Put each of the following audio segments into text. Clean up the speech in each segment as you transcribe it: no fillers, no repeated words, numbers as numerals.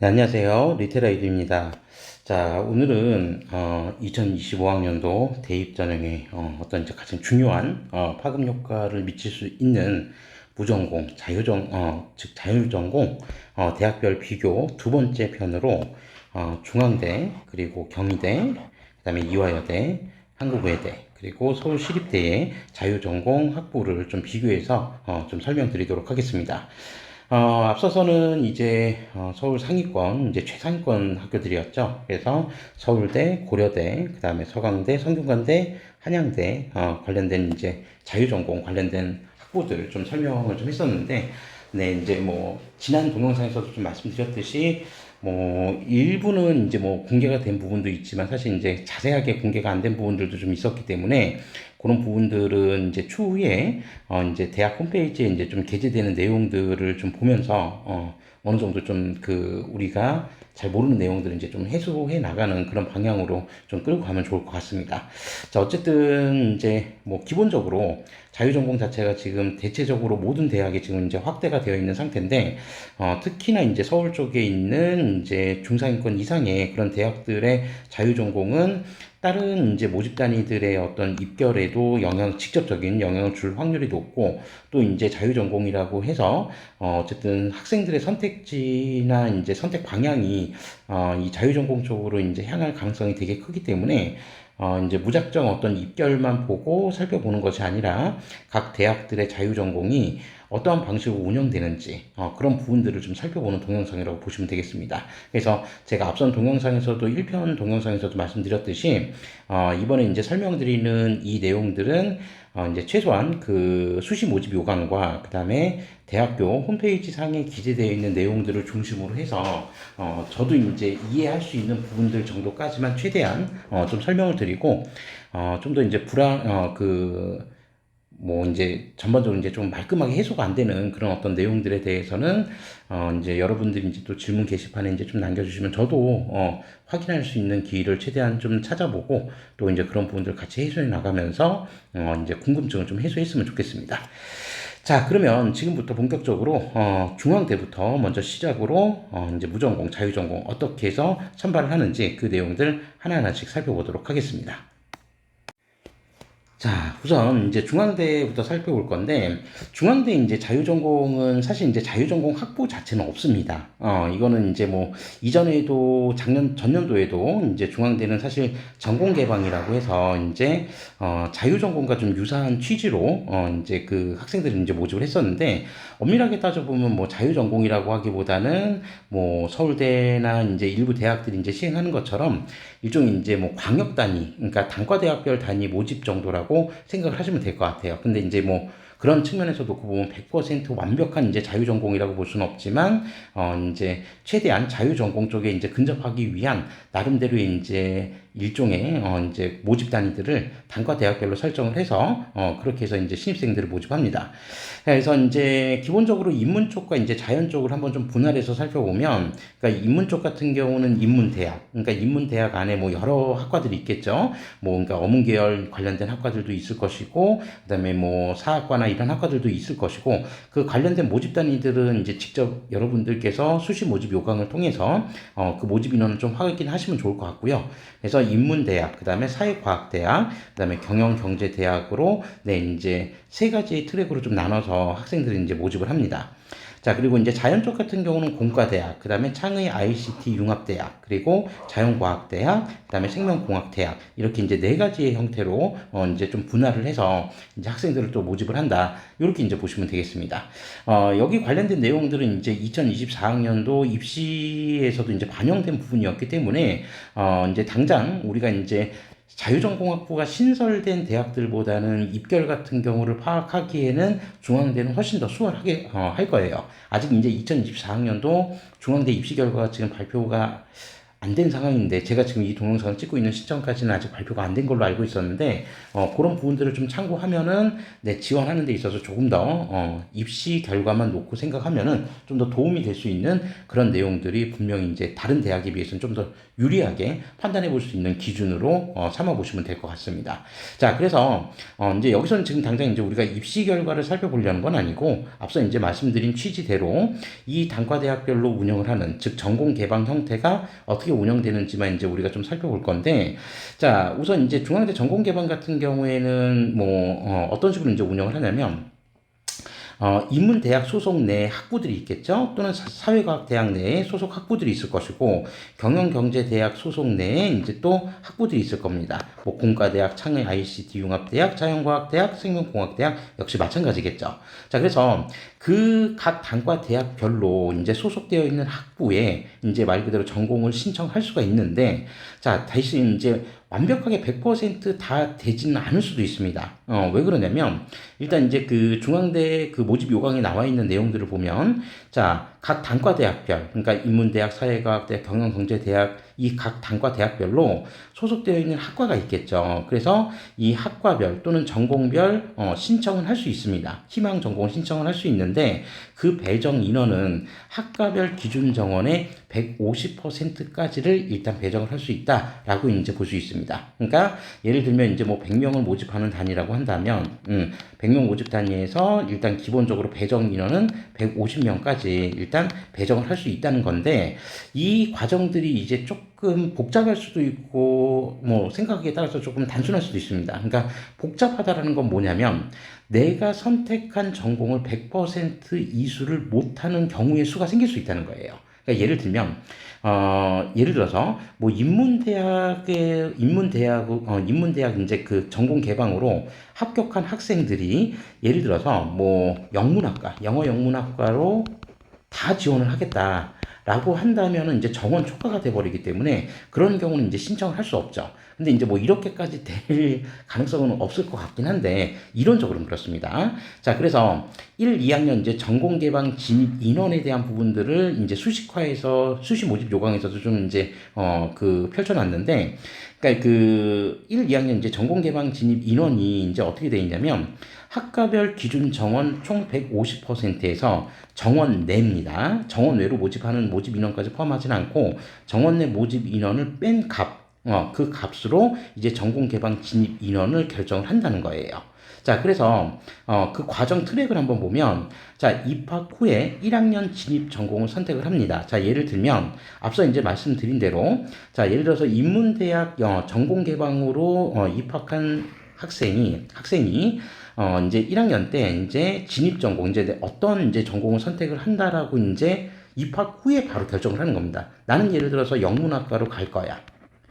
네, 안녕하세요. 리테라이드입니다. 자, 오늘은 2025학년도 대입전형에 어떤 이제 가장 중요한 파급 효과를 미칠 수 있는 무전공, 즉 자율전공 대학별 비교 두 번째 편으로 중앙대, 그리고 경희대, 그다음에 이화여대, 한국외대, 그리고 서울시립대의 자율전공 학부를 좀 비교해서 좀 설명드리도록 하겠습니다. 앞서서는 이제 서울 상위권, 이제 최상위권 학교들이었죠. 그래서 서울대, 고려대, 그 다음에 서강대, 성균관대, 한양대 관련된 이제 자유전공 관련된 학부들 좀 설명을 좀 했었는데, 네, 이제 뭐 지난 동영상에서도 좀 말씀드렸듯이 뭐 일부는 이제 뭐 공개가 된 부분도 있지만 사실 이제 자세하게 공개가 안 된 부분들도 좀 있었기 때문에 그런 부분들은 이제 추후에 이제 대학 홈페이지에 이제 좀 게재되는 내용들을 좀 보면서 어느 정도 좀 그 우리가 잘 모르는 내용들을 이제 좀 해소해 나가는 그런 방향으로 좀 끌고 가면 좋을 것 같습니다. 자, 어쨌든 이제 뭐 기본적으로 자유전공 자체가 지금 대체적으로 모든 대학에 지금 이제 확대가 되어 있는 상태인데, 특히나 이제 서울 쪽에 있는 이제 중상위권 이상의 그런 대학들의 자유전공은 다른 이제 모집 단위들의 어떤 입결에도 직접적인 영향을 줄 확률이 높고, 또 이제 자유전공이라고 해서 어쨌든 학생들의 선택지나 이제 선택 방향이 이 자유전공 쪽으로 이제 향할 가능성이 되게 크기 때문에 이제 무작정 어떤 입결만 보고 살펴보는 것이 아니라 각 대학들의 자유전공이 어떠한 방식으로 운영되는지 그런 부분들을 좀 살펴보는 동영상이라고 보시면 되겠습니다. 그래서 제가 앞선 동영상에서도 1편 동영상에서도 말씀드렸듯이 이번에 이제 설명드리는 이 내용들은 이제 최소한 그 수시 모집 요강과 그 다음에 대학교 홈페이지 상에 기재되어 있는 내용들을 중심으로 해서 저도 이제 이해할 수 있는 부분들 정도까지만 최대한 좀 설명을 드리고 좀 더 이제 뭐 이제 전반적으로 이제 좀 말끔하게 해소가 안 되는 그런 어떤 내용들에 대해서는 이제 여러분들이 이제 또 질문 게시판에 이제 좀 남겨주시면 저도 확인할 수 있는 기회를 최대한 좀 찾아보고 또 이제 그런 부분들 같이 해소해 나가면서 이제 궁금증을 좀 해소했으면 좋겠습니다. 자, 그러면 지금부터 본격적으로 중앙대부터 먼저 시작으로 이제 무전공, 자유전공 어떻게 해서 선발을 하는지 그 내용들 하나하나씩 살펴보도록 하겠습니다. 자, 우선 이제 중앙대부터 살펴볼 건데, 중앙대 이제 자유전공은 사실 이제 자유전공 학부 자체는 없습니다. 이거는 이제 뭐 이전에도 전년도에도 이제 중앙대는 사실 전공 개방이라고 해서 이제 자유전공과 좀 유사한 취지로 이제 그 학생들을 이제 모집을 했었는데, 엄밀하게 따져보면 뭐 자유전공이라고 하기보다는 뭐 서울대나 이제 일부 대학들이 이제 시행하는 것처럼 일종의 이제 뭐 광역 단위, 그러니까 단과대학별 단위 모집 정도라고 생각을 하시면 될 것 같아요. 근데 이제 뭐 그런 측면에서 놓고 보면 100% 완벽한 이제 자유전공이라고 볼 수는 없지만, 이제 최대한 자유전공 쪽에 이제 근접하기 위한 나름대로의 이제 일종의 이제 모집 단위들을 단과 대학별로 설정을 해서 그렇게 해서 이제 신입생들을 모집합니다. 그래서 이제 기본적으로 인문 쪽과 이제 자연 쪽을 한번 좀 분할해서 살펴보면, 그러니까 인문 쪽 같은 경우는 인문대학, 그러니까 인문대학 안에 뭐 여러 학과들이 있겠죠. 뭐 그러니까 어문계열 관련된 학과들도 있을 것이고, 그다음에 뭐 사학과나 이런 학과들도 있을 것이고, 그 관련된 모집 단위들은 이제 직접 여러분들께서 수시 모집 요강을 통해서 그 모집 인원을 좀 확인하시면 좋을 것 같고요. 그래서 인문대학, 그다음에 사회과학대학, 그다음에 경영경제대학으로 네 이제 세 가지 트랙으로 좀 나눠서 학생들이 이제 모집을 합니다. 자, 그리고 이제 자연 쪽 같은 경우는 공과대학, 그 다음에 창의 ICT 융합대학, 그리고 자연과학대학, 그 다음에 생명공학대학, 이렇게 이제 네 가지의 형태로, 이제 좀 분할을 해서 이제 학생들을 또 모집을 한다. 이렇게 이제 보시면 되겠습니다. 여기 관련된 내용들은 이제 2024학년도 입시에서도 이제 반영된 부분이었기 때문에, 이제 당장 우리가 이제 자유전공학부가 신설된 대학들보다는 입결 같은 경우를 파악하기에는 중앙대는 훨씬 더 수월하게 할 거예요. 아직 이제 2024학년도 중앙대 입시 결과가 지금 발표가 안 된 상황인데 제가 지금 이 동영상을 찍고 있는 시점까지는 아직 발표가 안 된 걸로 알고 있었는데 그런 부분들을 좀 참고하면은 네, 지원하는 데 있어서 조금 더 입시 결과만 놓고 생각하면은 좀 더 도움이 될 수 있는 그런 내용들이 분명히 이제 다른 대학에 비해서는 좀 더 유리하게 판단해 볼 수 있는 기준으로 삼아 보시면 될 것 같습니다. 자, 그래서 이제 여기서는 지금 당장 이제 우리가 입시 결과를 살펴보려는 건 아니고 앞서 이제 말씀드린 취지대로 이 단과대학별로 운영을 하는 즉 전공 개방 형태가 어떻게 운영되는지만 이제 우리가 좀 살펴볼 건데 자, 우선 이제 중앙대 전공 개방 같은 경우에는 뭐 어떤 식으로 이제 운영을 하냐면 인문대학 소속 내 학부들이 있겠죠. 또는 사회과학대학 내에 소속 학부들이 있을 것이고 경영경제대학 소속 내에 이제 또 학부들이 있을 겁니다. 뭐 공과대학, 창의 ICT 융합대학, 자연과학대학, 생명공학대학 역시 마찬가지겠죠. 자, 그래서 그 각 단과 대학별로 이제 소속되어 있는 학부에 이제 말 그대로 전공을 신청할 수가 있는데 자, 대신 이제 완벽하게 100%다 되지는 않을 수도 있습니다. 왜 그러냐면 일단 이제 그 중앙대 그 모집 요강에 나와 있는 내용들을 보면 자, 각 단과대학별 그러니까 인문대학, 사회과학대학, 경영경제대학 이 각 단과대학별로 소속되어 있는 학과가 있겠죠. 그래서 이 학과별 또는 전공별 신청을 할 수 있습니다. 희망 전공 신청을 할 수 있는데 그 배정 인원은 학과별 기준 정원의 150%까지를 일단 배정을 할 수 있다라고 이제 볼 수 있습니다. 그러니까 예를 들면 이제 뭐 100명을 모집하는 단위라고 한다면 100명 모집 단위에서 일단 기본적으로 배정 인원은 150명까지 일단 배정을 할 수 있다는 건데 이 과정들이 이제 조금 복잡할 수도 있고 뭐 생각에 따라서 조금 단순할 수도 있습니다. 그러니까 복잡하다라는 건 뭐냐면 내가 선택한 전공을 100% 이수를 못하는 경우의 수가 생길 수 있다는 거예요. 그러니까 예를 들면 예를 들어서 뭐 인문대학 이제 그 전공 개방으로 합격한 학생들이 예를 들어서 뭐 영문학과, 영어 영문학과로 다 지원을 하겠다라고 한다면은 이제 정원 초과가 돼버리기 때문에 그런 경우는 이제 신청을 할 수 없죠. 근데 이제 뭐 이렇게까지 될 가능성은 없을 것 같긴 한데 이론적으로는 그렇습니다. 자, 그래서 1, 2학년 이제 전공 개방 진입 인원에 대한 부분들을 이제 수식화해서 수시 모집 요강에서도 좀 이제 그 펼쳐놨는데 그러니까 그 1, 2학년 이제 전공 개방 진입 인원이 이제 어떻게 돼 있냐면 학과별 기준 정원 총 150%에서 정원 내입니다. 정원 외로 모집하는 모집 인원까지 포함하지는 않고 정원 내 모집 인원을 뺀 그 값으로 이제 전공 개방 진입 인원을 결정을 한다는 거예요. 자, 그래서 그 과정 트랙을 한번 보면 자, 입학 후에 1학년 진입 전공을 선택을 합니다. 자, 예를 들면 앞서 이제 말씀드린 대로 자, 예를 들어서 인문대학 전공 개방으로 입학한 학생이 이제 1학년 때 이제 진입 전공 이제 어떤 이제 전공을 선택을 한다라고 이제 입학 후에 바로 결정을 하는 겁니다. 나는 예를 들어서 영문학과로 갈 거야.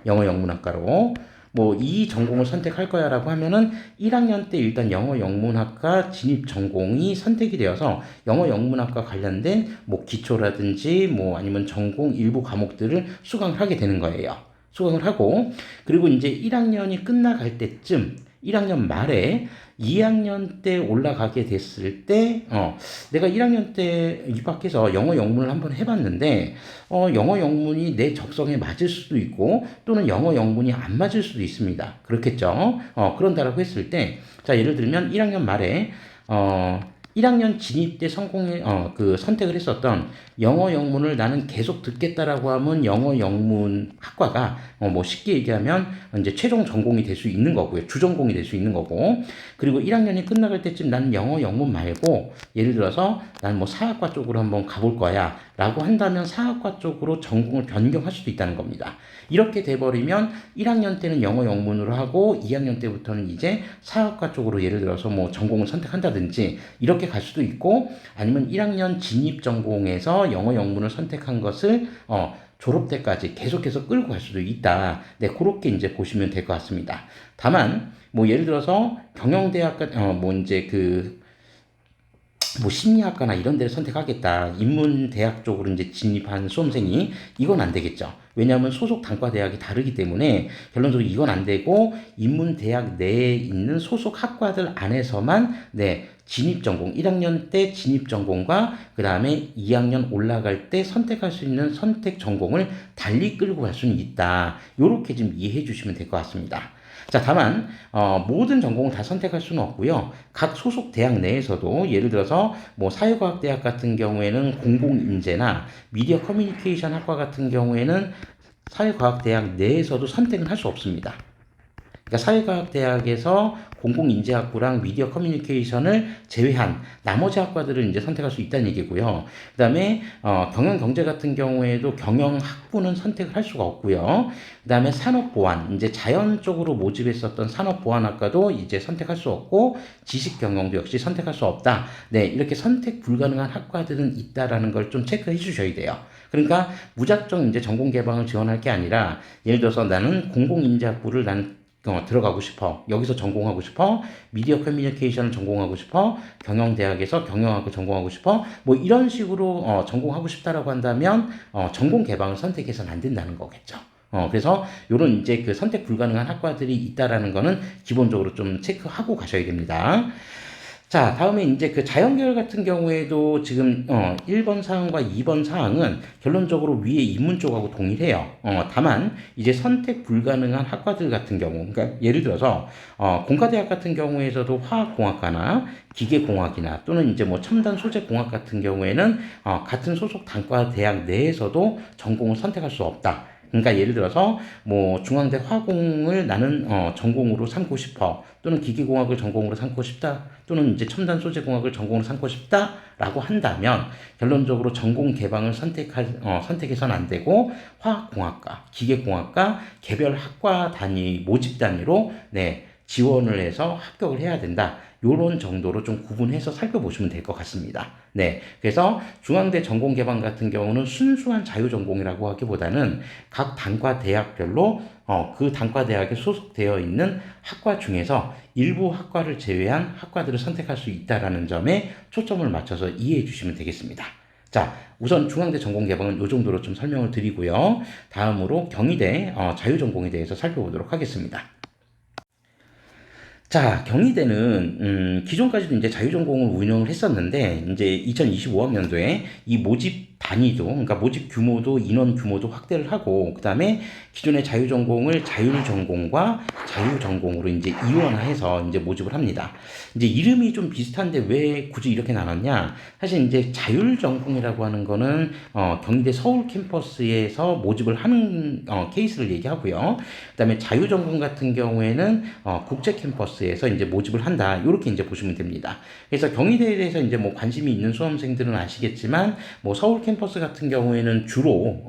영어 영문학과로 뭐 이 전공을 선택할 거야라고 하면은 1학년 때 일단 영어 영문학과 진입 전공이 선택이 되어서 영어 영문학과 관련된 뭐 기초라든지 뭐 아니면 전공 일부 과목들을 수강을 하게 되는 거예요. 수강을 하고 그리고 이제 1학년이 끝나갈 때쯤 1학년 말에 2학년 때 올라가게 됐을 때, 내가 1학년 때 입학해서 영어 영문을 한번 해봤는데, 영어 영문이 내 적성에 맞을 수도 있고, 또는 영어 영문이 안 맞을 수도 있습니다. 그렇겠죠? 그런다라고 했을 때, 자, 예를 들면 1학년 말에, 1학년 진입 때 그 선택을 했었던 영어 영문을 나는 계속 듣겠다라고 하면 영어 영문 학과가 뭐 쉽게 얘기하면 이제 최종 전공이 될 수 있는 거고요. 주전공이 될 수 있는 거고. 그리고 1학년이 끝나갈 때쯤 나는 영어 영문 말고 예를 들어서 난 뭐 사학과 쪽으로 한번 가볼 거야 라고 한다면 사학과 쪽으로 전공을 변경할 수도 있다는 겁니다. 이렇게 돼버리면 1학년 때는 영어 영문으로 하고 2학년 때부터는 이제 사학과 쪽으로 예를 들어서 뭐 전공을 선택한다든지 이렇게 갈 수도 있고 아니면 1학년 진입 전공에서 영어 영문을 선택한 것을 졸업 때까지 계속해서 끌고 갈 수도 있다. 네, 그렇게 이제 보시면 될 것 같습니다. 다만 뭐 예를 들어서 경영대학과 뭐 이제 그 뭐 심리학과나 이런 데를 선택하겠다. 인문대학 쪽으로 이제 진입한 수험생이 이건 안 되겠죠. 왜냐하면 소속 단과대학이 다르기 때문에 결론적으로 이건 안 되고 인문대학 내에 있는 소속 학과들 안에서만 네, 진입전공 1학년 때 진입전공과 그 다음에 2학년 올라갈 때 선택할 수 있는 선택전공을 달리 끌고 갈 수는 있다. 요렇게 좀 이해해 주시면 될 것 같습니다. 자, 다만 모든 전공을 다 선택할 수는 없고요. 각 소속 대학 내에서도 예를 들어서 뭐 사회과학대학 같은 경우에는 공공인재나 미디어 커뮤니케이션 학과 같은 경우에는 사회과학대학 내에서도 선택을 할 수 없습니다. 그러니까 사회과학대학에서 공공인재학부랑 미디어 커뮤니케이션을 제외한 나머지 학과들을 이제 선택할 수 있다는 얘기고요. 그 다음에 경영경제 같은 경우에도 경영학부는 선택을 할 수가 없고요. 그 다음에 산업보안, 이제 자연 쪽으로 모집했었던 산업보안학과도 이제 선택할 수 없고 지식경영도 역시 선택할 수 없다. 네, 이렇게 선택 불가능한 학과들은 있다라는 걸 좀 체크해 주셔야 돼요. 그러니까 무작정 이제 전공 개방을 지원할 게 아니라 예를 들어서 나는 공공인재학부를 난 들어가고 싶어. 여기서 전공하고 싶어. 미디어 커뮤니케이션을 전공하고 싶어. 경영대학에서 경영학을 전공하고 싶어. 뭐 이런 식으로 전공하고 싶다라고 한다면 전공 개방을 선택해서는 안 된다는 거겠죠. 그래서 요런 이제 그 선택 불가능한 학과들이 있다라는 거는 기본적으로 좀 체크하고 가셔야 됩니다. 자, 다음에 이제 그 자연계열 같은 경우에도 지금 1번 사항과 2번 사항은 결론적으로 위에 인문 쪽하고 동일해요. 다만 이제 선택 불가능한 학과들 같은 경우, 그러니까 예를 들어서 공과대학 같은 경우에서도 화학공학과나 기계공학이나 또는 이제 뭐 첨단 소재공학 같은 경우에는 같은 소속 단과 대학 내에서도 전공을 선택할 수 없다. 그러니까 예를 들어서 뭐 중앙대 화공을 나는 전공으로 삼고 싶어, 또는 기계공학을 전공으로 삼고 싶다, 또는 이제 첨단 소재공학을 전공으로 삼고 싶다라고 한다면 결론적으로 전공 개방을 선택해서는 안 되고 화학공학과, 기계공학과 개별 학과 단위 모집 단위로 네, 지원을 해서 합격을 해야 된다. 요런 정도로 좀 구분해서 살펴보시면 될 것 같습니다. 네. 그래서 중앙대 전공 개방 같은 경우는 순수한 자유 전공이라고 하기보다는 각 단과 대학별로 그 단과 대학에 소속되어 있는 학과 중에서 일부 학과를 제외한 학과들을 선택할 수 있다라는 점에 초점을 맞춰서 이해해 주시면 되겠습니다. 자, 우선 중앙대 전공 개방은 이 정도로 좀 설명을 드리고요. 다음으로 경희대 자유전공에 대해서 살펴보도록 하겠습니다. 자, 경희대는 기존까지도 이제 자유전공을 운영을 했었는데 이제 2025학년도에 이 모집 단위도, 그러니까 모집 규모도 인원 규모도 확대를 하고 그다음에 기존의 자유전공을 자율전공과 자유전공으로 이제 이원화해서 이제 모집을 합니다. 이제 이름이 좀 비슷한데 왜 굳이 이렇게 나눴냐? 사실 이제 자율전공이라고 하는 거는 경희대 서울 캠퍼스에서 모집을 하는 케이스를 얘기하고요. 그다음에 자유전공 같은 경우에는 국제 캠퍼스에서 이제 모집을 한다. 이렇게 이제 보시면 됩니다. 그래서 경희대에 대해서 이제 뭐 관심이 있는 수험생들은 아시겠지만 뭐 서울 캠퍼스 같은 경우에는 주로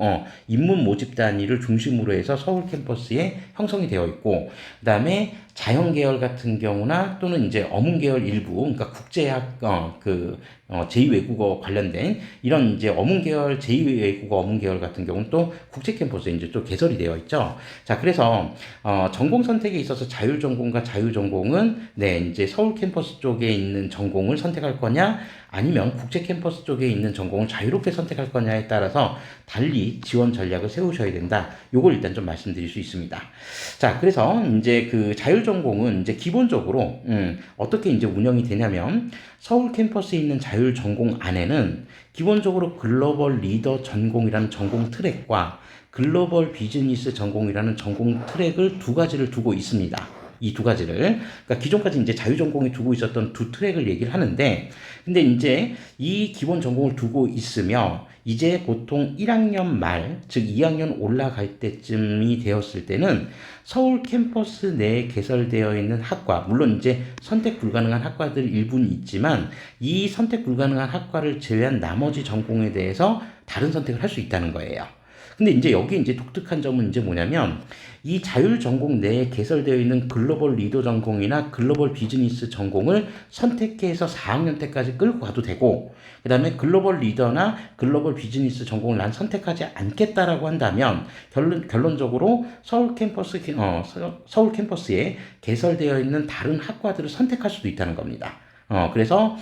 인문 모집 단위를 중심으로 해서 서울 캠퍼스에 형성이 되어 있고 그다음에 자연 계열 같은 경우나 또는 이제 어문 계열 일부, 그러니까 국제학 제2외국어 관련된 이런 이제 어문 계열 제2외국어 어문 계열 같은 경우는 또 국제 캠퍼스에 이제 또 개설이 되어 있죠. 자, 그래서 전공 선택에 있어서 자율 전공과 자유 전공은 네, 이제 서울 캠퍼스 쪽에 있는 전공을 선택할 거냐 아니면 국제 캠퍼스 쪽에 있는 전공을 자유롭게 선택할 거냐에 따라서 달리 지원 전략을 세우셔야 된다. 요걸 일단 좀 말씀드릴 수 있습니다. 자, 그래서 이제 그 자율 전공은 이제 기본적으로 어떻게 이제 운영이 되냐면 서울 캠퍼스에 있는 자율 전공 안에는 기본적으로 글로벌 리더 전공이라는 전공 트랙과 글로벌 비즈니스 전공이라는 전공 트랙을 두 가지를 두고 있습니다. 이 두 가지를. 그러니까 기존까지 이제 자유전공이 두고 있었던 두 트랙을 얘기를 하는데, 근데 이제 이 기본 전공을 두고 있으며, 이제 보통 1학년 말, 즉 2학년 올라갈 때쯤이 되었을 때는 서울 캠퍼스 내에 개설되어 있는 학과, 물론 이제 선택 불가능한 학과들 일부는 있지만, 이 선택 불가능한 학과를 제외한 나머지 전공에 대해서 다른 선택을 할 수 있다는 거예요. 근데 이제 여기 이제 독특한 점은 이제 뭐냐면 이 자율 전공 내에 개설되어 있는 글로벌 리더 전공이나 글로벌 비즈니스 전공을 선택해서 4학년 때까지 끌고 가도 되고 그 다음에 글로벌 리더나 글로벌 비즈니스 전공을 난 선택하지 않겠다라고 한다면 결론적으로 서울 캠퍼스에 개설되어 있는 다른 학과들을 선택할 수도 있다는 겁니다. 그래서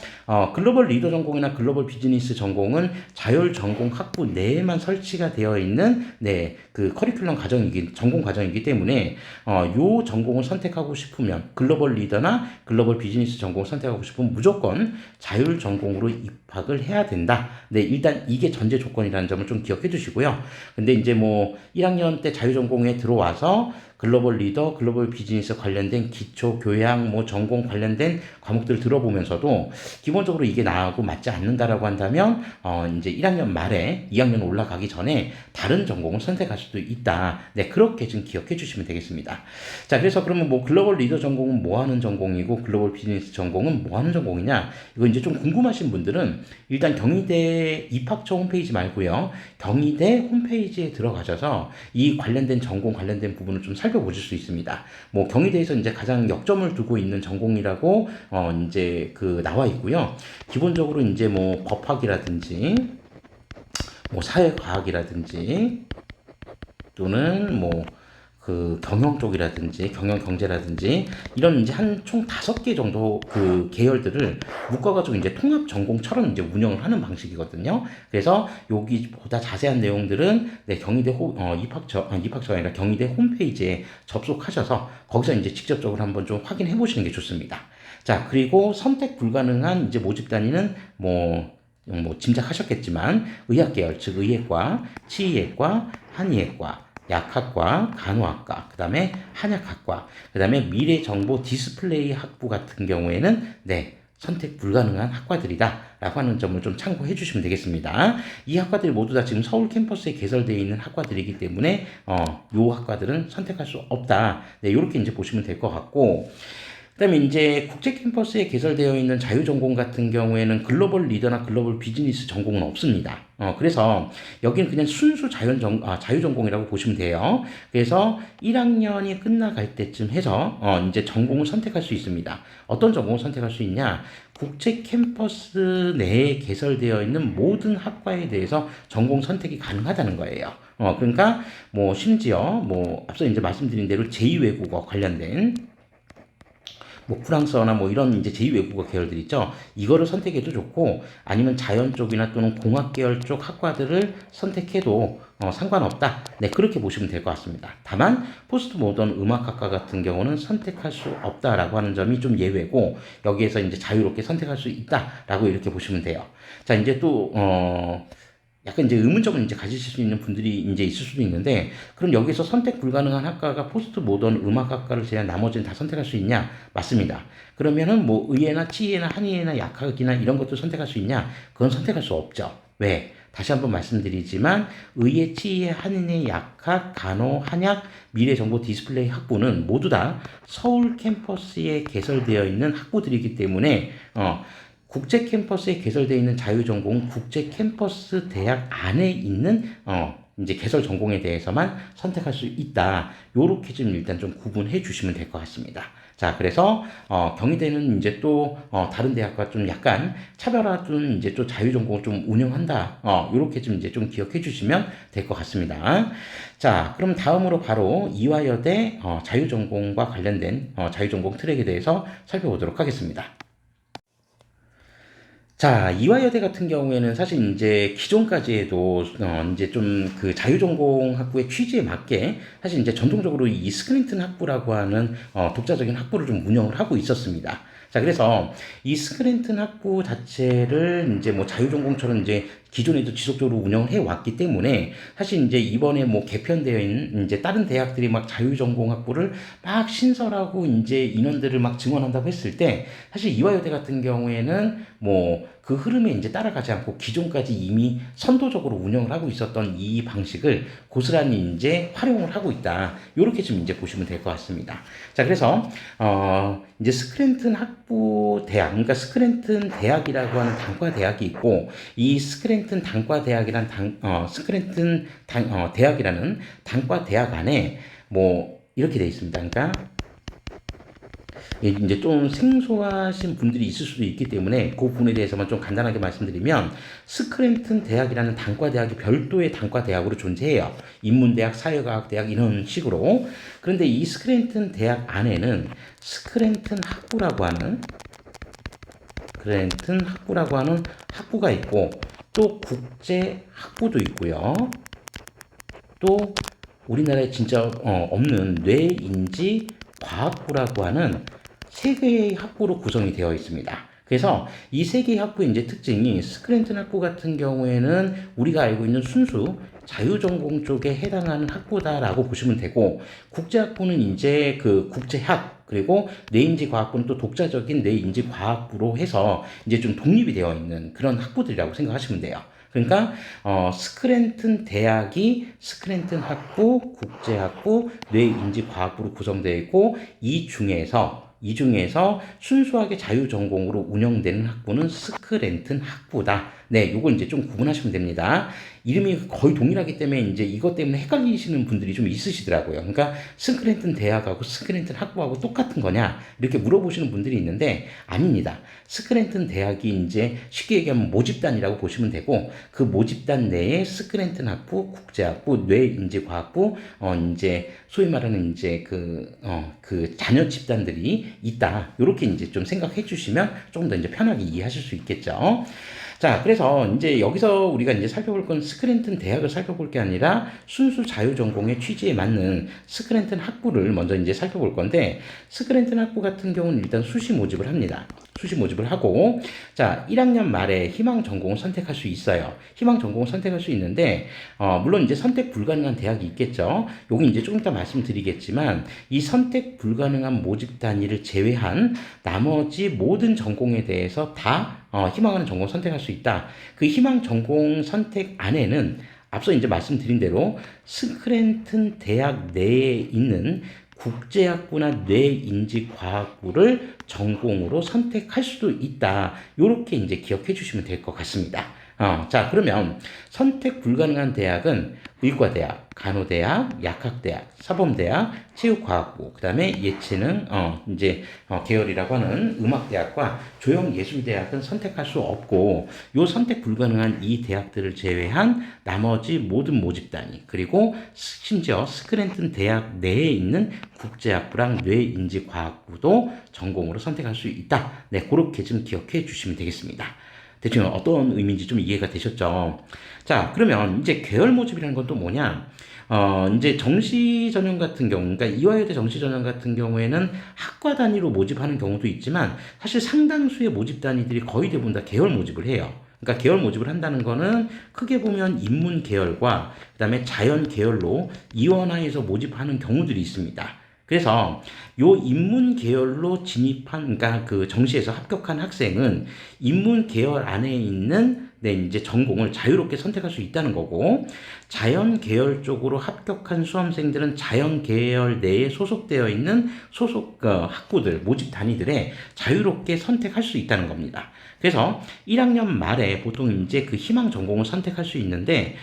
글로벌 리더 전공이나 글로벌 비즈니스 전공은 자율 전공 학부 내에만 설치가 되어 있는 네, 그 커리큘럼 전공 과정이기 때문에 요 전공을 선택하고 싶으면 글로벌 리더나 글로벌 비즈니스 전공을 선택하고 싶으면 무조건 자율 전공으로 입학을 해야 된다. 네, 일단 이게 전제 조건이라는 점을 좀 기억해 두시고요. 근데 이제 뭐 1학년 때 자율 전공에 들어와서 글로벌 리더, 글로벌 비즈니스 관련된 기초 교양, 뭐 전공 관련된 과목들을 들어보면서도 기본적으로 이게 나하고 맞지 않는다라고 한다면 이제 1학년 말에 2학년 올라가기 전에 다른 전공을 선택할 수도 있다. 네, 그렇게 좀 기억해 주시면 되겠습니다. 자, 그래서 그러면 뭐 글로벌 리더 전공은 뭐 하는 전공이고 글로벌 비즈니스 전공은 뭐 하는 전공이냐? 이거 이제 좀 궁금하신 분들은 일단 경희대 입학처 홈페이지 말고요. 경희대 홈페이지에 들어가셔서 이 관련된 전공 관련된 부분을 좀 살펴보실 수 있습니다. 뭐 경희대에서 이제 가장 역점을 두고 있는 전공이라고 이제 그 나와 있고요. 기본적으로 이제 뭐 법학이라든지 뭐 사회과학이라든지 또는 뭐 그 경영 쪽이라든지 경영 경제라든지 이런 이제 한 총 5개 정도 그 계열들을 묶어가지고 이제 통합 전공처럼 이제 운영을 하는 방식이거든요. 그래서 여기보다 자세한 내용들은 네, 경희대 입학처가 아니라 경희대 홈페이지에 접속하셔서 거기서 이제 직접적으로 한번 좀 확인해 보시는 게 좋습니다. 자, 그리고 선택 불가능한 이제 모집 단위는 뭐 짐작하셨겠지만 의학 계열, 즉 의예과, 치의예과, 한의예과, 약학과, 간호학과, 그 다음에 한약학과, 그 다음에 미래정보 디스플레이 학부 같은 경우에는 네, 선택 불가능한 학과들이다 라고 하는 점을 좀 참고해 주시면 되겠습니다. 이 학과들이 모두 다 지금 서울 캠퍼스에 개설되어 있는 학과들이기 때문에 요 학과들은 선택할 수 없다. 네, 이렇게 이제 보시면 될 것 같고, 그다음에 이제 국제 캠퍼스에 개설되어 있는 자유전공 같은 경우에는 글로벌 리더나 글로벌 비즈니스 전공은 없습니다. 그래서 여기는 그냥 순수 자유전공이라고 보시면 돼요. 그래서 1학년이 끝나갈 때쯤 해서 이제 전공을 선택할 수 있습니다. 어떤 전공을 선택할 수 있냐? 국제 캠퍼스 내에 개설되어 있는 모든 학과에 대해서 전공 선택이 가능하다는 거예요. 그러니까 뭐 심지어 뭐 앞서 이제 말씀드린 대로 제2외국어 관련된 뭐 프랑스어나 뭐 이런 이제 제2외국어 계열들 있죠. 이거를 선택해도 좋고 아니면 자연 쪽이나 또는 공학 계열 쪽 학과들을 선택해도 상관없다. 네, 그렇게 보시면 될 것 같습니다. 다만 포스트 모던 음악학과 같은 경우는 선택할 수 없다라고 하는 점이 좀 예외고 여기에서 이제 자유롭게 선택할 수 있다라고 이렇게 보시면 돼요. 자, 이제 또 약간 이제 의문점을 이제 가지실 수 있는 분들이 이제 있을 수도 있는데, 그럼 여기서 선택 불가능한 학과가 포스트 모던 음악학과를 제외한 나머지는 다 선택할 수 있냐? 맞습니다. 그러면은 뭐 의예나 치예나 한의예나 약학이나 이런 것도 선택할 수 있냐? 그건 선택할 수 없죠. 왜? 다시 한번 말씀드리지만 의예, 치예, 한의, 약학, 간호, 한약, 미래정보 디스플레이 학부는 모두 다 서울 캠퍼스에 개설되어 있는 학부들이기 때문에 국제 캠퍼스에 개설되어 있는 자유전공은 국제 캠퍼스 대학 안에 있는 이제 개설 전공에 대해서만 선택할 수 있다. 요렇게 좀 일단 좀 구분해 주시면 될 것 같습니다. 자, 그래서 경희대는 이제 또 다른 대학과 좀 약간 차별화된 이제 또 자유전공을 좀 운영한다. 요렇게 좀 이제 좀 기억해 주시면 될 것 같습니다. 자, 그럼 다음으로 바로 이화여대 자유전공과 관련된 자유전공 트랙에 대해서 살펴보도록 하겠습니다. 자, 이화여대 같은 경우에는 사실 이제 기존까지 해도 이제 좀 그 자유전공 학부의 취지에 맞게 사실 이제 전통적으로 이 스크린튼 학부라고 하는 독자적인 학부를 좀 운영을 하고 있었습니다. 자, 그래서 이 스크린튼 학부 자체를 이제 뭐 자유전공처럼 이제 기존에도 지속적으로 운영을 해 왔기 때문에 사실 이제 이번에 뭐 개편되어 있는 이제 다른 대학들이 막 자유전공 학부를 막 신설하고 이제 인원들을 막 증원한다고 했을 때 사실 이화여대 같은 경우에는 뭐 그 흐름에 이제 따라가지 않고 기존까지 이미 선도적으로 운영을 하고 있었던 이 방식을 고스란히 이제 활용을 하고 있다. 이렇게 좀 이제 보시면 될 것 같습니다. 자, 그래서 이제 스크랜튼 학부 대학, 그러니까 스크랜튼 대학이라고 하는 단과 대학이 있고 이 스크랜튼 단과 대학이란 대학이라는 단과 대학 안에 뭐 이렇게 되어 있습니다. 그러니까 이제 좀 생소하신 분들이 있을 수도 있기 때문에 그 부분에 대해서만 좀 간단하게 말씀드리면 스크랜튼 대학이라는 단과 대학이 별도의 단과 대학으로 존재해요. 인문대학, 사회과학대학 이런 식으로. 그런데 이 스크랜튼 대학 안에는 스크랜튼 학부라고 하는 스크랜튼 학부라고 하는 학부가 있고, 또 국제 학부도 있고요. 또 우리나라에 진짜 없는 뇌인지 과학부라고 하는 세 개의 학부로 구성이 되어 있습니다. 그래서 이 세 개의 학부의 이제 특징이, 스크랜튼 학부 같은 경우에는 우리가 알고 있는 순수 자유전공 쪽에 해당하는 학부다라고 보시면 되고, 국제학부는 이제 그 국제학, 그리고 뇌인지 과학부는 또 독자적인 뇌인지 과학부로 해서 이제 좀 독립이 되어 있는 그런 학부들이라고 생각하시면 돼요. 그러니까 스크랜튼 대학이 스크랜튼 학부, 국제학부, 뇌인지과학부로 구성되어 있고, 이 중에서 순수하게 자유전공으로 운영되는 학부는 스크랜튼 학부다. 네, 요걸 이제 좀 구분하시면 됩니다. 이름이 거의 동일하기 때문에 이제 이것 때문에 헷갈리시는 분들이 좀 있으시더라고요. 그러니까 스크랜튼 대학하고 스크랜튼 학부하고 똑같은 거냐? 이렇게 물어보시는 분들이 있는데, 아닙니다. 스크랜튼 대학이 이제 쉽게 얘기하면 모집단이라고 보시면 되고, 그 모집단 내에 스크랜튼 학부, 국제학부, 뇌인지과학부, 이제 소위 말하는 이제 그 자녀 집단들이 있다. 이렇게 이제 좀 생각해 주시면 조금 더 이제 편하게 이해하실 수 있겠죠. 자, 그래서 이제 여기서 우리가 이제 살펴볼 건 스크랜튼 대학을 살펴볼 게 아니라 순수 자유전공의 취지에 맞는 스크랜튼 학부를 먼저 이제 살펴볼 건데, 스크랜튼 학부 같은 경우는 일단 수시 모집을 합니다. 수시 모집을 하고, 자, 1학년 말에 희망 전공을 선택할 수 있어요. 희망 전공을 선택할 수 있는데, 물론 이제 선택 불가능한 대학이 있겠죠. 여기 이제 조금 이따 말씀드리겠지만, 이 선택 불가능한 모집 단위를 제외한 나머지 모든 전공에 대해서 다 희망하는 전공 선택할 수 있다. 그 희망 전공 선택 안에는 앞서 이제 말씀드린 대로 스크랜튼 대학 내에 있는 국제학부나 뇌인지과학부를 전공으로 선택할 수도 있다. 이렇게 이제 기억해 주시면 될 것 같습니다. 자, 그러면 선택 불가능한 대학은 의과대학, 간호대학, 약학대학, 사범대학, 체육과학부, 그 다음에 예체능, 계열이라고 하는 음악대학과 조형예술대학은 선택할 수 없고, 요 선택 불가능한 이 대학들을 제외한 나머지 모든 모집단위, 그리고 심지어 스크랜튼 대학 내에 있는 국제학부랑 뇌인지과학부도 전공으로 선택할 수 있다. 네, 그렇게 좀 기억해 주시면 되겠습니다. 대충 어떤 의미인지 좀 이해가 되셨죠? 자, 그러면 이제 계열 모집이라는 건 또 뭐냐? 이제 정시 전형 같은 경우, 그러니까 이화여대 정시 전형 같은 경우에는 학과 단위로 모집하는 경우도 있지만, 사실 상당수의 모집 단위들이 거의 대부분 다 계열 모집을 해요. 그러니까 계열 모집을 한다는 거는 크게 보면 인문 계열과 그다음에 자연 계열로 이원화해서 모집하는 경우들이 있습니다. 그래서 요 인문 계열로 진입한, 그러니까 그 정시에서 합격한 학생은 인문 계열 안에 있는 이제 전공을 자유롭게 선택할 수 있다는 거고, 자연 계열 쪽으로 합격한 수험생들은 자연 계열 내에 소속되어 있는 소속 학부들, 모집 단위들에 자유롭게 선택할 수 있다는 겁니다. 그래서 1학년 말에 보통 이제 그 희망 전공을 선택할 수 있는데,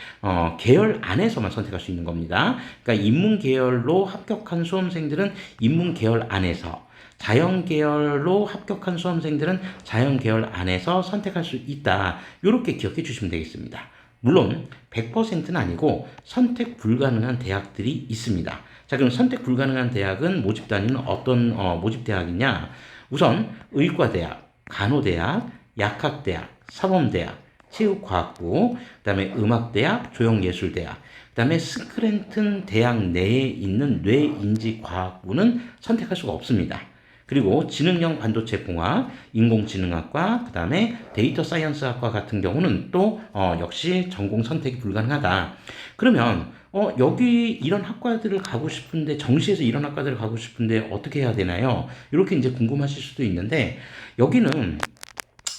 계열 안에서만 선택할 수 있는 겁니다. 그러니까 인문 계열로 합격한 수험생들은 인문 계열 안에서, 자연 계열로 합격한 수험생들은 자연 계열 안에서 선택할 수 있다. 이렇게 기억해 주시면 되겠습니다. 물론 100%는 아니고 선택 불가능한 대학들이 있습니다. 자, 그럼 선택 불가능한 대학은 모집 단위는 어떤 모집 대학이냐? 우선 의과대학, 간호대학, 약학대학, 사범대학, 체육과학부, 그 다음에 음악대학, 조형예술대학, 그 다음에 스크랜튼 대학 내에 있는 뇌인지과학부는 선택할 수가 없습니다. 그리고 지능형 반도체 공학, 인공지능학과, 그 다음에 데이터 사이언스학과 같은 경우는 또 역시 전공 선택이 불가능하다. 그러면 여기 이런 학과들을 가고 싶은데, 정시에서 이런 학과들을 가고 싶은데 어떻게 해야 되나요? 이렇게 이제 궁금하실 수도 있는데, 여기는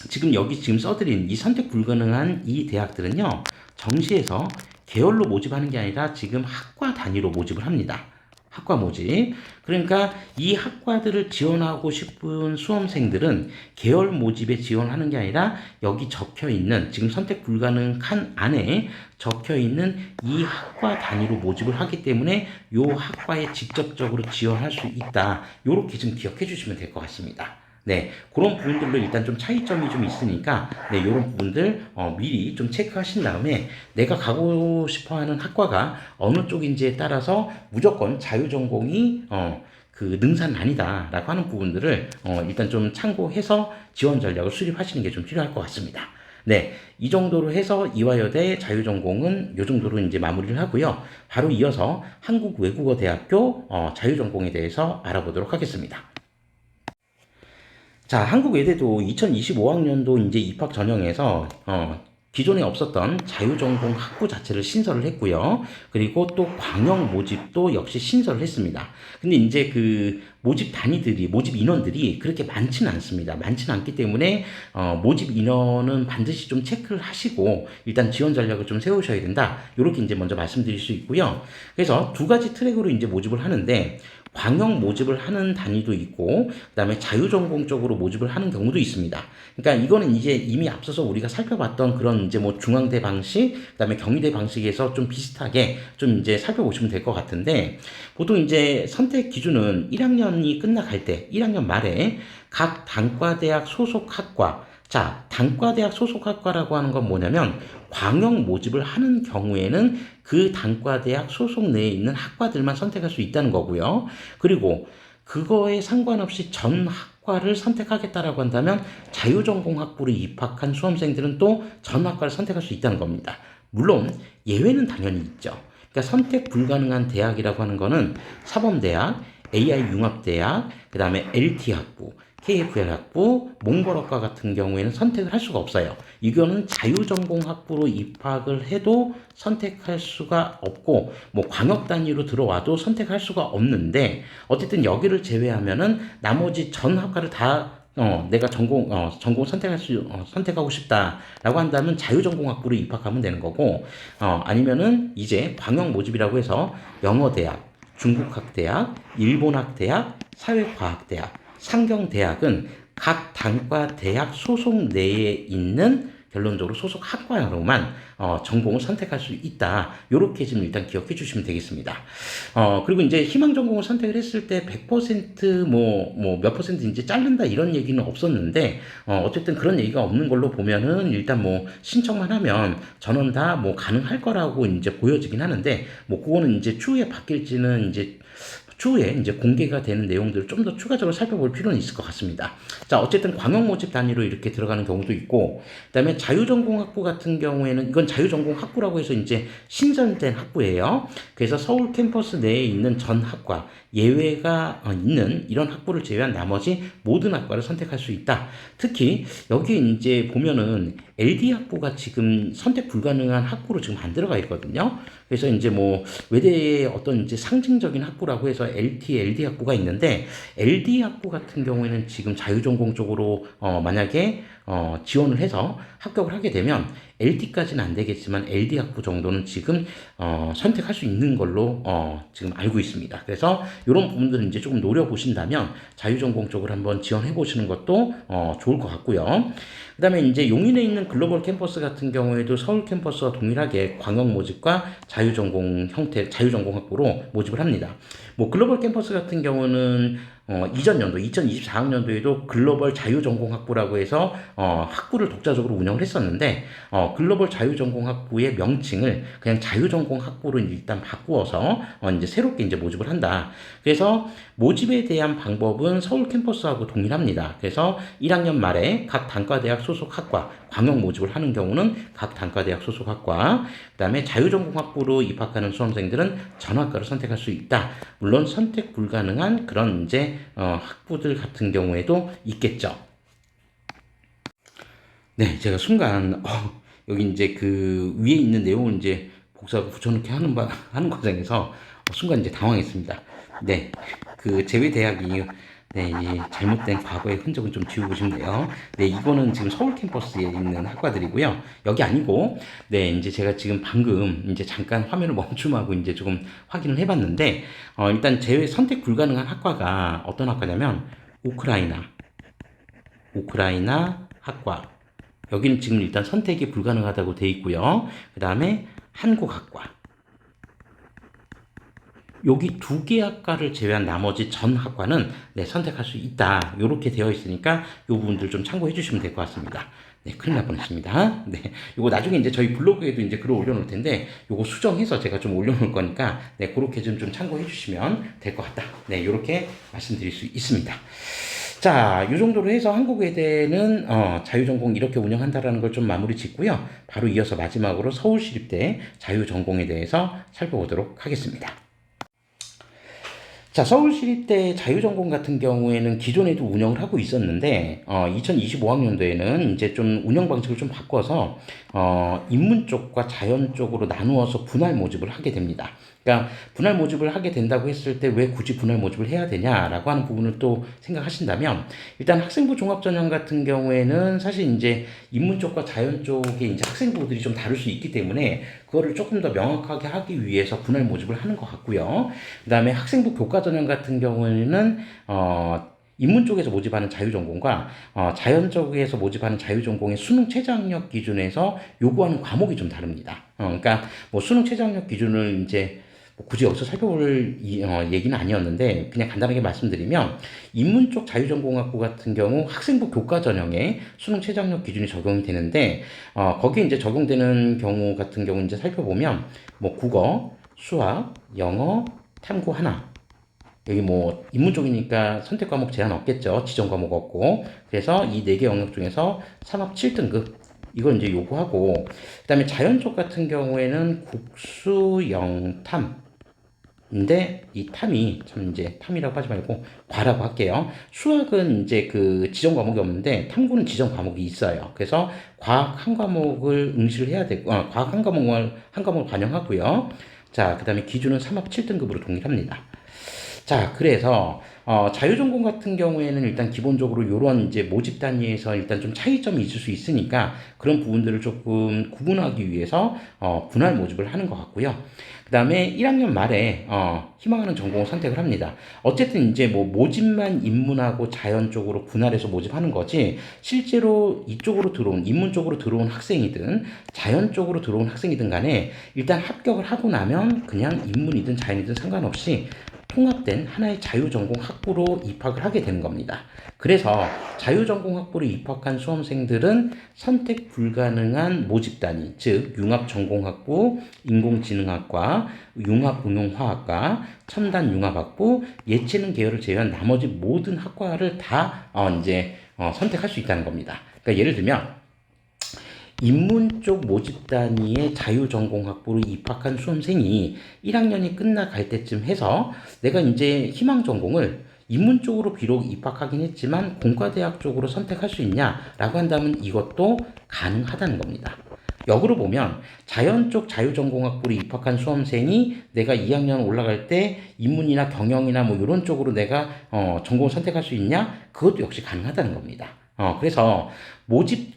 지금 써드린 이 선택 불가능한 이 대학들은요, 정시에서 계열로 모집하는 게 아니라 지금 학과 단위로 모집을 합니다. 학과 모집. 그러니까 이 학과들을 지원하고 싶은 수험생들은 계열 모집에 지원하는 게 아니라 여기 적혀 있는, 지금 선택 불가능 칸 안에 적혀 있는 이 학과 단위로 모집을 하기 때문에 이 학과에 직접적으로 지원할 수 있다. 요렇게 좀 기억해 주시면 될 것 같습니다. 네, 그런 부분들로 일단 좀 차이점이 좀 있으니까, 네, 이런 부분들 미리 좀 체크하신 다음에 내가 가고 싶어하는 학과가 어느 쪽인지에 따라서 무조건 자유전공이 그 능사는 아니다라고 하는 부분들을 일단 좀 참고해서 지원 전략을 수립하시는 게 좀 필요할 것 같습니다. 네, 이 정도로 해서 이화여대 자유전공은 이 정도로 이제 마무리를 하고요. 바로 이어서 한국외국어대학교 자유전공에 대해서 알아보도록 하겠습니다. 자, 한국외대도 2025학년도 이제 입학 전형에서 기존에 없었던 자유전공 학부 자체를 신설을 했고요. 그리고 또 광역 모집도 역시 신설을 했습니다. 근데 이제 그 모집 단위들이, 모집 인원들이 그렇게 많지는 않습니다. 많지는 않기 때문에 모집 인원은 반드시 좀 체크를 하시고 일단 지원 전략을 좀 세우셔야 된다. 이렇게 이제 먼저 말씀드릴 수 있고요. 그래서 두 가지 트랙으로 이제 모집을 하는데 광역 모집을 하는 단위도 있고 그다음에 자유전공 쪽으로 모집을 하는 경우도 있습니다. 그러니까 이거는 이제 이미 앞서서 우리가 살펴봤던 그런 이제 뭐 중앙대 방식, 그다음에 경희대 방식에서 좀 비슷하게 좀 이제 살펴보시면 될 것 같은데 보통 이제 선택 기준은 1학년이 끝나갈 때 1학년 말에 각 단과대학 소속 학과 자, 단과대학 소속 학과라고 하는 건 뭐냐면 광역 모집을 하는 경우에는 그 단과대학 소속 내에 있는 학과들만 선택할 수 있다는 거고요. 그리고 그거에 상관없이 전 학과를 선택하겠다라고 한다면 자유전공학부로 입학한 수험생들은 또 전 학과를 선택할 수 있다는 겁니다. 물론 예외는 당연히 있죠. 그러니까 선택 불가능한 대학이라고 하는 거는 사범대학, AI융합대학, 그 다음에 LT학부, KFL 학부, 몽골학과 같은 경우에는 선택을 할 수가 없어요. 이거는 자유전공학부로 입학을 해도 선택할 수가 없고 뭐 광역 단위로 들어와도 선택할 수가 없는데 어쨌든 여기를 제외하면은 나머지 전 학과를 다 내가 전공 선택하고 싶다라고 한다면 자유전공학부로 입학하면 되는 거고, 아니면은 이제 광역 모집이라고 해서 영어대학, 중국학대학, 일본학대학, 사회과학대학, 상경대학은 각 단과 대학 소속 내에 있는 결론적으로 소속 학과로만 전공을 선택할 수 있다. 요렇게 지금 일단 기억해 주시면 되겠습니다. 그리고 이제 희망 전공을 선택을 했을 때 100% 몇 퍼센트 이제 자른다 이런 얘기는 없었는데 어쨌든 그런 얘기가 없는 걸로 보면은 일단 뭐 신청만 하면 전원 다 뭐 가능할 거라고 이제 보여지긴 하는데 뭐 그거는 이제 추후에 바뀔지는 이제 추후에 이제 공개가 되는 내용들을 좀 더 추가적으로 살펴볼 필요는 있을 것 같습니다. 자, 어쨌든 광역 모집 단위로 이렇게 들어가는 경우도 있고, 그다음에 자유전공학부 같은 경우에는 이건 자유전공학부라고 해서 이제 신설된 학부예요. 그래서 서울 캠퍼스 내에 있는 전 학과 예외가 있는 이런 학부를 제외한 나머지 모든 학과를 선택할 수 있다. 특히 여기 이제 보면은 LD 학부가 지금 선택 불가능한 학부로 지금 안 들어가 있거든요. 그래서 이제 뭐 외대의 어떤 이제 상징적인 학부라고 해서 LT, LD 학부가 있는데 LD 학부 같은 경우에는 지금 자유전공 쪽으로 만약에 지원을 해서 합격을 하게 되면 LT까지는 안 되겠지만 LD 학부 정도는 지금 선택할 수 있는 걸로 지금 알고 있습니다. 그래서 이런 부분들은 이제 조금 노려보신다면 자유전공 쪽을 한번 지원해 보시는 것도 좋을 것 같고요. 그 다음에 이제 용인에 있는 글로벌 캠퍼스 같은 경우에도 서울 캠퍼스와 동일하게 광역 모집과 자유전공 형태, 자유전공 학부로 모집을 합니다. 뭐 글로벌 캠퍼스 같은 경우는 이전 연도 2024학년도에도 글로벌 자유전공학부라고 해서 학부를 독자적으로 운영을 했었는데 글로벌 자유전공학부의 명칭을 그냥 자유전공학부로 일단 바꾸어서 이제 새롭게 이제 모집을 한다. 그래서 모집에 대한 방법은 서울 캠퍼스하고 동일합니다. 그래서 1학년 말에 각 단과대학 소속 학과 광역 모집을 하는 경우는 각 단과대학 소속 학과, 그 다음에 자유전공학부로 입학하는 수험생들은 전학과를 선택할 수 있다. 물론 선택 불가능한 그런 이제 학부들 같은 경우에도 있겠죠. 네, 제가 순간 여기 이제 그 위에 있는 내용을 이제 복사하고 붙여넣기 하는 과정에서 순간 이제 당황했습니다. 네, 그 제외대학이 네, 이 잘못된 과거의 흔적은 좀 지우고 싶네요. 네, 이거는 지금 서울 캠퍼스에 있는 학과들이고요. 여기 아니고, 네, 이제 제가 지금 방금 이제 잠깐 화면을 멈춤하고 이제 조금 확인을 해봤는데, 일단 제외 선택 불가능한 학과가 어떤 학과냐면, 우크라이나 학과. 여기는 지금 일단 선택이 불가능하다고 돼 있고요. 그 다음에 한국학과. 여기 두 개 학과를 제외한 나머지 전 학과는 네, 선택할 수 있다. 이렇게 되어 있으니까 이 부분들 좀 참고해 주시면 될 것 같습니다. 네, 큰일 날 뻔했습니다. 네, 요거 나중에 이제 저희 블로그에도 이제 글을 올려놓을 텐데, 요거 수정해서 제가 좀 올려놓을 거니까, 네, 그렇게 좀 참고해 주시면 될 것 같다. 네, 요렇게 말씀드릴 수 있습니다. 자, 요 정도로 해서 한국외대는 자유전공 이렇게 운영한다라는 걸 좀 마무리 짓고요. 바로 이어서 마지막으로 서울시립대 자유전공에 대해서 살펴보도록 하겠습니다. 자, 서울시립대 자유전공 같은 경우에는 기존에도 운영을 하고 있었는데, 2025학년도에는 이제 좀 운영 방식을 좀 바꿔서, 인문 쪽과 자연 쪽으로 나누어서 분할 모집을 하게 됩니다. 그러니까 분할 모집을 하게 된다고 했을 때 왜 굳이 분할 모집을 해야 되냐라고 하는 부분을 또 생각하신다면, 일단 학생부 종합전형 같은 경우에는 사실 이제 인문 쪽과 자연 쪽에 이제 학생부들이 좀 다를 수 있기 때문에 그거를 조금 더 명확하게 하기 위해서 분할 모집을 하는 것 같고요. 그 다음에 학생부 교과전형 같은 경우에는 인문 쪽에서 모집하는 자유전공과 자연 쪽에서 모집하는 자유전공의 수능 최저학력 기준에서 요구하는 과목이 좀 다릅니다. 그러니까 뭐 수능 최저학력 기준을 이제 뭐 굳이 여기서 살펴볼 얘기는 아니었는데 그냥 간단하게 말씀드리면 인문 쪽 자유전공학부 같은 경우 학생부 교과 전형에 수능 최저학력 기준이 적용이 되는데 거기에 이제 적용되는 경우 같은 경우 이제 살펴보면 뭐 국어, 수학, 영어, 탐구 하나 여기 뭐 인문 쪽이니까 선택 과목 제한 없겠죠. 지정 과목 없고. 그래서 이 네 개 영역 중에서 산업 7등급 이걸 이제 요구하고 그다음에 자연 쪽 같은 경우에는 국수, 영탐 인데 이 탐이 참 이제 탐이라고 하지 말고 과라고 할게요. 수학은 이제 그 지정 과목이 없는데 탐구는 지정 과목이 있어요. 그래서 과학 한 과목을 응시를 해야 되고 과학 한 과목을 반영하고요. 자, 그다음에 기준은 3합 7등급으로 동일합니다. 자, 그래서 자유전공 같은 경우에는 일단 기본적으로 이런 이제 모집 단위에서 일단 좀 차이점이 있을 수 있으니까 그런 부분들을 조금 구분하기 위해서 분할 모집을 하는 것 같고요. 그 다음에 1학년 말에 희망하는 전공을 선택을 합니다. 어쨌든 이제 뭐 모집만 인문하고 자연 쪽으로 분할해서 모집하는 거지 실제로 이쪽으로 들어온 인문 쪽으로 들어온 학생이든 자연 쪽으로 들어온 학생이든 간에 일단 합격을 하고 나면 그냥 인문이든 자연이든 상관없이 통합된 하나의 자유전공 학부로 입학을 하게 되는 겁니다. 그래서 자유전공 학부로 입학한 수험생들은 선택 불가능한 모집 단위, 즉 융합전공학부, 인공지능학과, 융합응용화학과, 첨단융합학부, 예체능 계열을 제외한 나머지 모든 학과를 다 이제 선택할 수 있다는 겁니다. 그러니까 예를 들면 인문 쪽 모집 단위의 자유전공학부로 입학한 수험생이 1학년이 끝나갈 때쯤 해서 내가 이제 희망 전공을 인문 쪽으로 비록 입학하긴 했지만 공과대학 쪽으로 선택할 수 있냐라고 한다면 이것도 가능하다는 겁니다. 역으로 보면 자연 쪽 자유전공학부로 입학한 수험생이 내가 2학년 올라갈 때 인문이나 경영이나 뭐 이런 쪽으로 내가 전공을 선택할 수 있냐? 그것도 역시 가능하다는 겁니다. 그래서 모집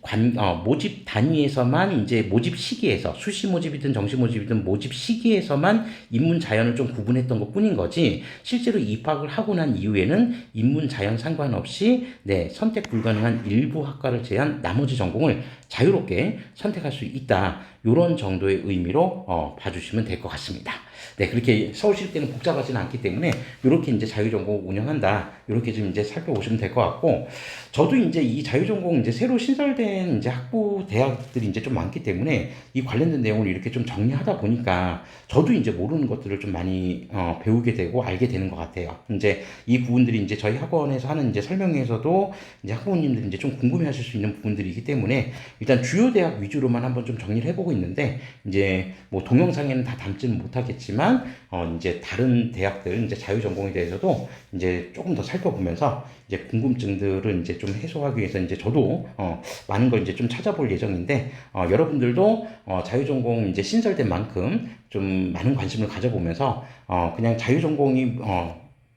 단위에서만 이제 모집 시기에서 수시 모집이든 정시 모집이든 모집 시기에서만 인문 자연을 좀 구분했던 것 뿐인 거지 실제로 입학을 하고 난 이후에는 인문 자연 상관없이 네, 선택 불가능한 일부 학과를 제한 나머지 전공을 자유롭게 선택할 수 있다. 이런 정도의 의미로 봐주시면 될 것 같습니다. 네, 그렇게 서울시립대는 복잡하지는 않기 때문에 이렇게 이제 자유전공 운영한다. 이렇게 좀 이제 살펴보시면 될 것 같고, 저도 이제 이 자유전공 이제 새로 신설된 이제 학부 대학들이 이제 좀 많기 때문에 이 관련된 내용을 이렇게 좀 정리하다 보니까 저도 이제 모르는 것들을 좀 많이 배우게 되고 알게 되는 것 같아요. 이제 이 부분들이 이제 저희 학원에서 하는 이제 설명회에서도 이제 학부모님들이 이제 좀 궁금해하실 수 있는 부분들이기 때문에 일단 주요 대학 위주로만 한번 좀 정리를 해보고 있는데 이제 뭐 동영상에는 다 담지는 못하겠지만 이제 다른 대학들 이제 자유전공에 대해서도 이제 조금 더 살펴보면서 이제 궁금증들을 이제 좀 해소하기 위해서 이제 저도 많은 걸 이제 좀 찾아볼 예정인데 여러분들도 자유전공 이제 신설된 만큼 좀 많은 관심을 가져보면서 그냥 자유전공이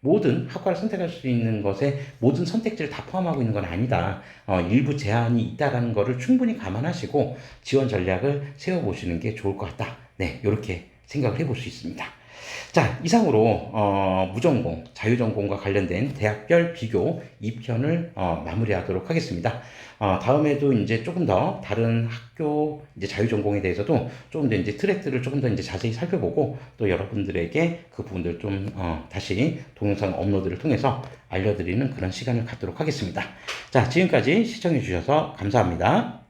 모든 학과를 선택할 수 있는 것에 모든 선택지를 다 포함하고 있는 건 아니다. 일부 제한이 있다라는 것을 충분히 감안하시고 지원 전략을 세워보시는 게 좋을 것 같다. 네, 이렇게 생각을 해볼 수 있습니다. 자, 이상으로 무전공, 자유전공과 관련된 대학별 비교 2편을 마무리하도록 하겠습니다. 다음에도 이제 조금 더 다른 학교 이제 자유전공에 대해서도 조금 더 이제 트랙들을 조금 더 이제 자세히 살펴보고 또 여러분들에게 그 부분들 좀 다시 동영상 업로드를 통해서 알려드리는 그런 시간을 갖도록 하겠습니다. 자, 지금까지 시청해 주셔서 감사합니다.